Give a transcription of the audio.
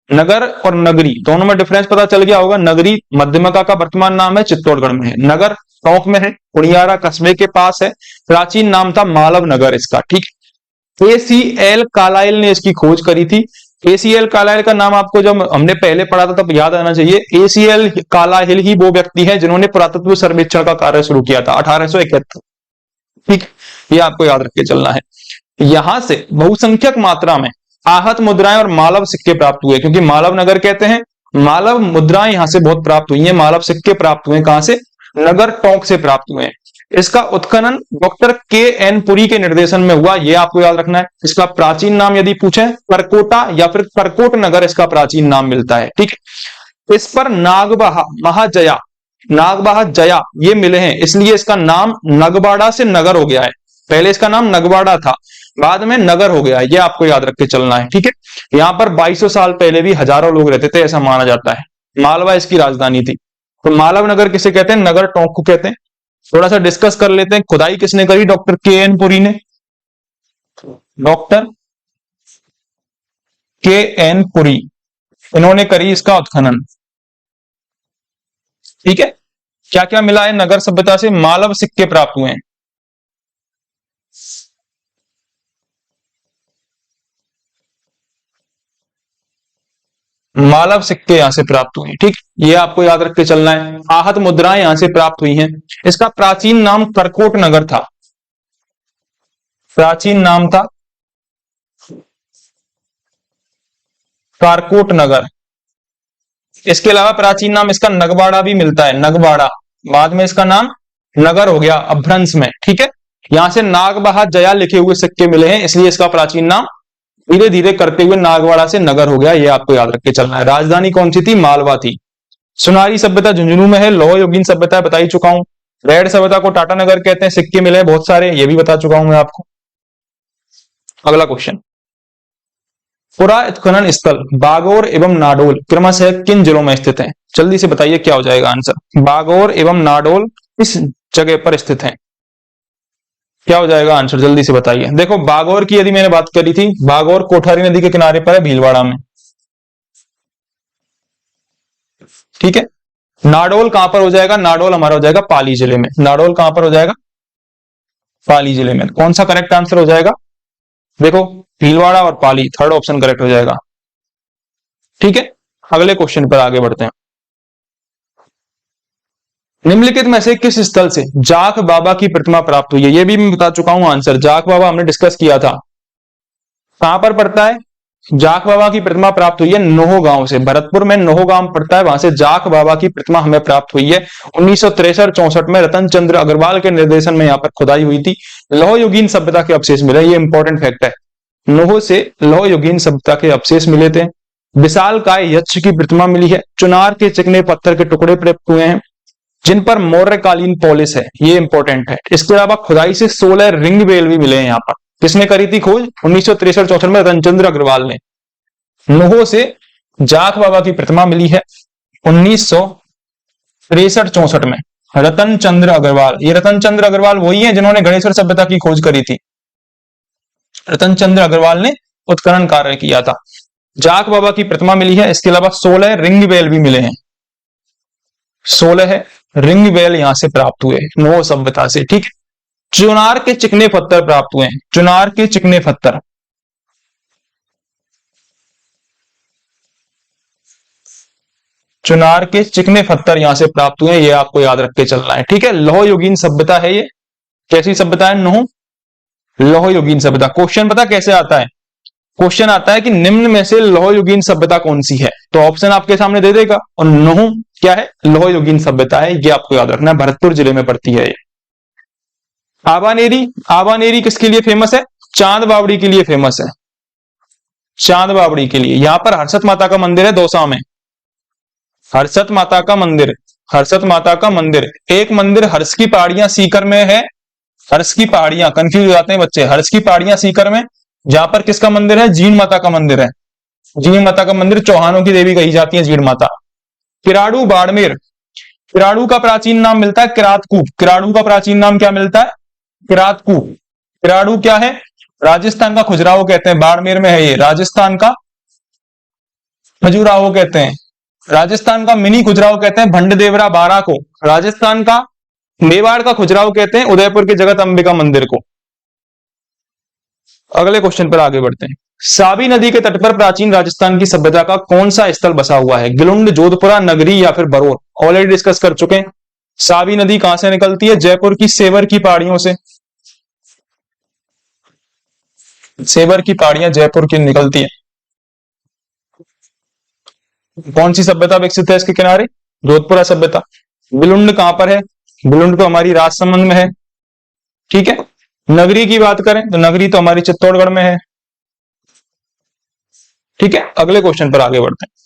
नगर और नगरी दोनों में डिफरेंस पता चल गया होगा। नगरी मध्यमका का वर्तमान नाम है, चित्तौड़गढ़ में है। नगर टोंक में है, कुड़ियारा कस्बे के पास है। प्राचीन नाम था मालव नगर इसका, ठीक। एसीएल कालाइल ने इसकी खोज करी थी। एसीएल कालाइल का नाम आपको जब हमने पहले पढ़ा था तब याद आना चाहिए। एसीएल कालाइल ही वो व्यक्ति है जिन्होंने पुरातत्व सर्वेक्षण का कार्य शुरू किया था 1871, ठीक। ये आपको याद रख के चलना है। यहां से बहुसंख्यक मात्रा में आहत मुद्राएं और मालव सिक्के प्राप्त हुए, क्योंकि मालव नगर कहते हैं, मालव मुद्राएं यहां से बहुत प्राप्त हुई हैं। मालव सिक्के प्राप्त हुए कहां से? नगर टोंक से प्राप्त हुए हैं। इसका उत्खनन डॉक्टर के एन पुरी के निर्देशन में हुआ, यह आपको याद रखना है। इसका प्राचीन नाम यदि पूछे करकोटा या फिर करकोट नगर इसका प्राचीन नाम मिलता है, ठीक। इस पर नागबाहा महाजया, नागबाहा जया ये मिले हैं, इसलिए इसका नाम नगबाड़ा से नगर हो गया है। पहले इसका नाम नगबाड़ा था, बाद में नगर हो गया है। ये आपको याद रख के चलना है, ठीक है। यहां पर 2200 साल पहले भी हजारों लोग रहते थे ऐसा माना जाता है। मालवा इसकी राजधानी थी। तो मालव नगर किसे कहते हैं? नगर टोंक को कहते हैं। थोड़ा सा डिस्कस कर लेते हैं। खुदाई किसने करी? डॉक्टर के एन पुरी ने। डॉक्टर के एन पुरी इन्होंने करी इसका उत्खनन, ठीक है। क्या क्या मिला है नगर सभ्यता से? मालव सिक्के प्राप्त हुए हैं, मालव सिक्के यहां से प्राप्त हुए हैं, ठीक। ये आपको याद रख के चलना है। आहत मुद्राएं यहां से प्राप्त हुई हैं। इसका प्राचीन नाम करकोट नगर था, प्राचीन नाम था कारकोट नगर। इसके अलावा प्राचीन नाम इसका नगबाड़ा भी मिलता है, नगबाड़ा। बाद में इसका नाम नगर हो गया अभ्रंश में, ठीक है। यहां से नागबाहा जया लिखे हुए सिक्के मिले हैं, इसलिए इसका प्राचीन नाम धीरे धीरे करते हुए नागवाड़ा से नगर हो गया। ये आपको याद रख के चलना है। राजधानी कौन सी थी? मालवा थी। सुनारी सभ्यता झुंझुनू में है। लौह युगीन सभ्यता बता ही चुका हूं। रेड सभ्यता को टाटा नगर कहते हैं। सिक्के मिले बहुत सारे, ये भी बता चुका हूं मैं आपको। अगला क्वेश्चन, पुरा उत्खनन स्थल बागौर एवं नाडोल क्रमशः किन जिलों में स्थित है? जल्दी से बताइए क्या हो जाएगा आंसर। बागौर एवं नाडोल किस जगह पर स्थित है? क्या हो जाएगा आंसर? जल्दी से बताइए। देखो बागौर की यदि मैंने बात करी थी, बागौर कोठारी नदी के किनारे पर है, भीलवाड़ा में, ठीक है। नाडोल कहां पर हो जाएगा? नाडोल हमारा हो जाएगा पाली जिले में। नाडोल कहां पर हो जाएगा? पाली जिले में। कौन सा करेक्ट आंसर हो जाएगा? देखो भीलवाड़ा और पाली, थर्ड ऑप्शन करेक्ट हो जाएगा, ठीक है। अगले क्वेश्चन पर आगे बढ़ते हैं। निम्नलिखित में से किस स्थल से जाख बाबा की प्रतिमा प्राप्त हुई है? ये भी मैं बता चुका हूं आंसर। जाख बाबा हमने डिस्कस किया था। कहां पर पड़ता है? जाख बाबा की प्रतिमा प्राप्त हुई है नोहो गांव से। भरतपुर में नोहो गांव पड़ता है, वहां से जाख बाबा की प्रतिमा हमें प्राप्त हुई है। 1963-64 में रतन चंद्र अग्रवाल के निर्देशन में यहां पर खुदाई हुई थी। लौह युगीन सभ्यता के अवशेष मिले, ये इंपॉर्टेंट फैक्ट है। नोहो से लौह युगीन सभ्यता के अवशेष मिले थे। विशाल काय यक्ष की प्रतिमा मिली है। चुनार के चिकने पत्थर के टुकड़े प्राप्त हुए हैं जिन पर मौर्यकालीन पॉलिश है, ये इंपॉर्टेंट है। इसके अलावा खुदाई से 16 रिंग बेल भी मिले हैं यहाँ पर। किसने करी थी खोज? 1963-64 में रतनचंद्र अग्रवाल ने। नोहो से जाख बाबा की प्रतिमा मिली है 1963-64 में, रतन चंद्र अग्रवाल। ये रतन चंद्र अग्रवाल वही है जिन्होंने गणेश्वर सभ्यता की खोज करी थी। रतन चंद्र अग्रवाल ने उत्खनन कार्य किया था। जाख बाबा की प्रतिमा मिली है। इसके अलावा 16 रिंग बेल भी मिले हैं। 16 रिंग बेल यहां से प्राप्त हुए नोहो सभ्यता से, ठीक है। चुनार के चिकने पत्थर प्राप्त हुए हैं। चुनार के चिकने पत्थर, चुनार के चिकने पत्थर यहां से प्राप्त हुए हैं, ये आपको याद रख के चलना है, ठीक है। लौह युगीन सभ्यता है ये। कैसी सभ्यता है? नोहो लौह युगीन सभ्यता। क्वेश्चन पता कैसे आता है? क्वेश्चन आता है कि निम्न में से लौह युगीन सभ्यता कौन सी है, तो ऑप्शन आपके सामने दे देगा। और नोहो क्या है? लौह युगीन सभ्यता है, ये आपको याद रखना है। भरतपुर जिले में पड़ती है ये। आबानेरी, आबानेरी किसके लिए फेमस है? चांद बावड़ी के लिए फेमस है। चांद बावड़ी के लिए। यहां पर हर्षद माता का मंदिर है दौसा में। हर्षद माता का मंदिर, हर्षद माता का मंदिर। एक मंदिर हर्ष की पहाड़ियां सीकर में है। हर्ष की पहाड़ियां, कंफ्यूज हो जाते हैं बच्चे। हर्ष की पहाड़ियां सीकर में, जहां पर किसका मंदिर है? जीण माता का मंदिर है। जीण माता का मंदिर, चौहानों की देवी कही जाती है जीण माता। किराड़ू बाड़मेर, किराड़ू का प्राचीन नाम मिलता है किरातकूप। किराड़ू का प्राचीन नाम क्या मिलता है? किरातकूप। किराड़ू क्या है? राजस्थान का खुजराहो कहते हैं। बाड़मेर में है ये, राजस्थान का खजुराहो कहते हैं। राजस्थान का मिनी खजुराहो कहते हैं भंडदेवरा बारा को। राजस्थान का मेवाड़ का खजुराहो कहते हैं उदयपुर के जगत अंबिका मंदिर को। अगले क्वेश्चन पर आगे बढ़ते हैं। साबी नदी के तट पर प्राचीन राजस्थान की सभ्यता का कौन सा स्थल बसा हुआ है? गिलुंड, जोधपुरा, नगरी या फिर बरोर? ऑलरेडी डिस्कस कर चुके हैं। साबी नदी कहां से निकलती है? जयपुर की सेवर की पहाड़ियों से। सेवर की पहाड़ियां जयपुर की निकलती है। कौन सी सभ्यता विकसित है इसके किनारे? जोधपुरा सभ्यता। बिलुंड कहां पर है? बिलुंड तो हमारी राजसमंद में है। ठीक है। नगरी की बात करें तो नगरी तो हमारी चित्तौड़गढ़ में है। ठीक है। अगले क्वेश्चन पर आगे बढ़ते हैं।